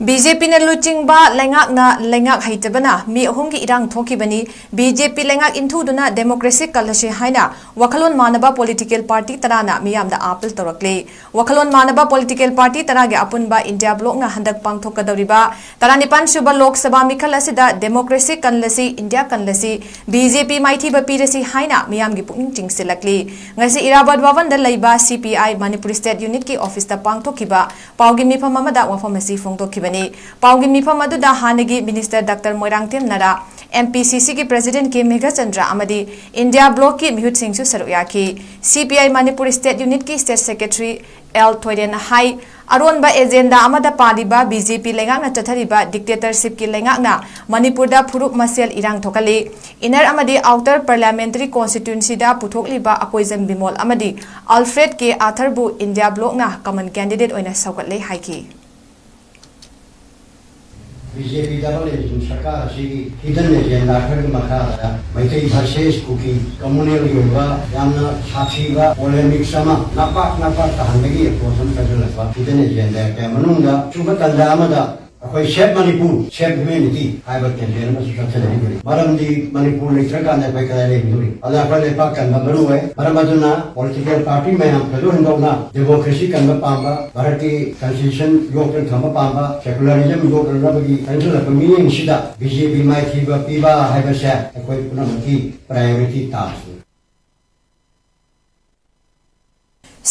BJP na luchingba lengak na lengak haitabana mi ahumgi irang thokibani BJP lengak inthuduna democracy kalashi haina wakhalon manaba political party tarana miyamda appeal torakle wakhalon manaba political party tarage apunba India block nga handak pangthokadoriba taranipan suba lok sabha mikhal asida democracy kanlasi India kanlasi BJP maithiba pirasi haina miyamgi pukning chingsilakli ngasi Irabad Bhavan da leiba CPI Manipur State Unit ki office ta pangthokiba paugi mifam amada wafamasi phongtokibani Paugi mifam aduda hanagi Minister Dr. 𝗬𝗡𝗡𝗏 MPCC ki President 𝗜𝗡𝗏𝗏 amadi India block ki mihut singsu saruyaki CPI Manipur State Unit ki State Secretary 𝗬𝗡𝗏𝗏 aronba agenda amada paliba BJP lengakna chathariba dictatorship ki lengakna Manipur da phuruk masel irang thokali inner amadi outer parliamentary constituency da puthokliba akoizam bimol amadi Alfred K Arthur bu India block na common candidate oina saukatle haiki BJP double election sarkar asi hidden agenda khari makha maitai versus cookie communal yoga yamna sathiba polemic sama napak tahandagi approach kajulakwa hidden agenda ka manungda chuba kanda amada akoi chef Manipur chef community haiba campaign ma suchathani maramdi Manipur litraga na kai kala le duri ala pa le pa kan baru hai maramaduna political party mayam kadu hindona democracy kan pamba bharati constitution yokan thama pamba secularism yokan rabagi kanjula meaning sida BJP mai thiba piba haiba sha akoi punamati priority task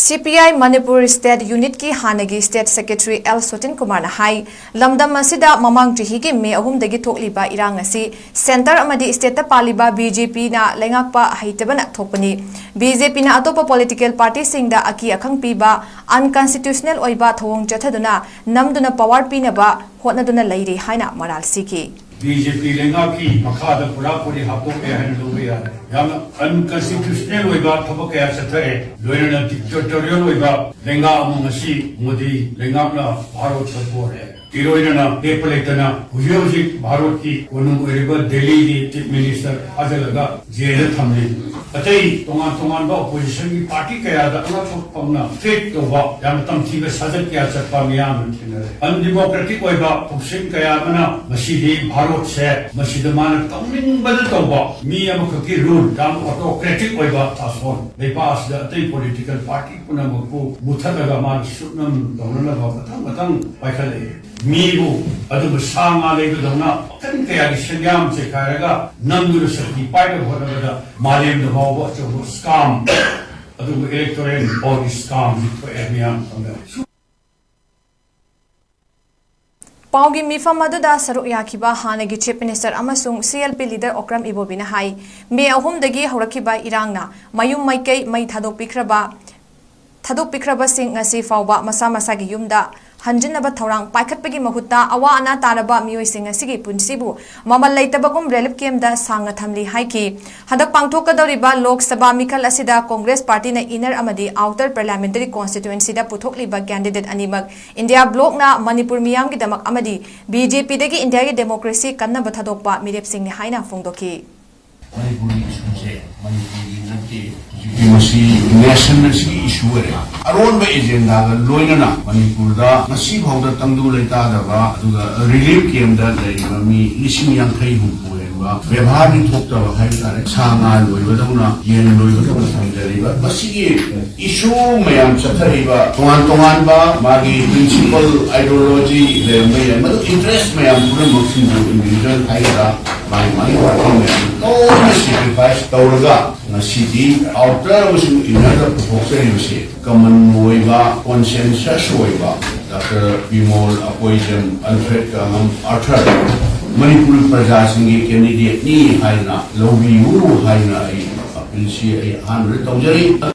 CPI Manipur State Unit ki hanagi State Secretary 𝗬𝗡𝗏𝗏 na hai lamdam asida mamang chihi ki me ahum dagi thokliba irang asi center amadi state ta paliba BJP na lengakpa haitabana thokpani BJP na atopa political party singda aki akhang piba unconstitutional oiba thong chathaduna namduna power pinaba hotnaduna leiri haina maral siki BJP lengaki makhada pura puri hapok ehan luya yam unconstitutional oiba thobak ya sathare loina dictatorial oiba lenga amungasi modi lengakna bharat sapore iroina depaletana hujoji bharat ki konung oiba Delhi di chief minister ajalaga jela thamli atai tongan ba opposition ki party kaya da ana thokpamna fit to ba yam tamthi ba sajat kya chapa miyam thinare undemocratic oiba opposition kaya mana masidi bharat se masida man tongning bada to ba mi amakaki rule dam autocratic oiba tason lepas da atai political party punamaku muthadaga man sunam donana ba matang paikale mibu adu sanga legudona kan kaya senyam se karaga namdu sakti paida hodada malem da bawa to scam adu electoral body scam to emiam tonga Paugi mifam aduda saruk yakiba hanagi chief minister amasung CLP leader Okram Ibobina hai me ahum dagi horakiba irangna mayum maikai mai thadok pikraba sing ngasi fawba masa gi yumda hanjinaba thorang paikhatpagi mahutta awa ana taraba mioi sing asigi punsibu mamal leitabagum relief camda sanga thamli haiki hadak pangthokadoriba lok sabha mikhal asida congress party na inner amadi outer parliamentary constituency da puthokliba candidate animak India block na Manipur miyam gi damak amadi BJP dagi India gi democracy kanna bathadokpa mirep sing ni haina phongdoki Manipuri sunse Manipuri nati masi national issue aron ba agenda ga loinana Manipur da masi phawda tangdu leita da ba aduga relief camp da leiba mi lising yang khai hu ba व्यवहार नि थोक्ता ba khai tare sanga loiba da una yen loiba da samjariba masi issue mayam chathariba tongan ba magi principal ideology le may madu interest mayam pura moksin individual thaira mai party all sacrifice tawraga city outer was inner proposal common oiba consensus oiba Dr. 𝗬𝗡𝗏𝗏𝗏 Alfred K Arthur Manipur praja singi candidate ni haina lobi uru haina ai apilsi ai 100 taujari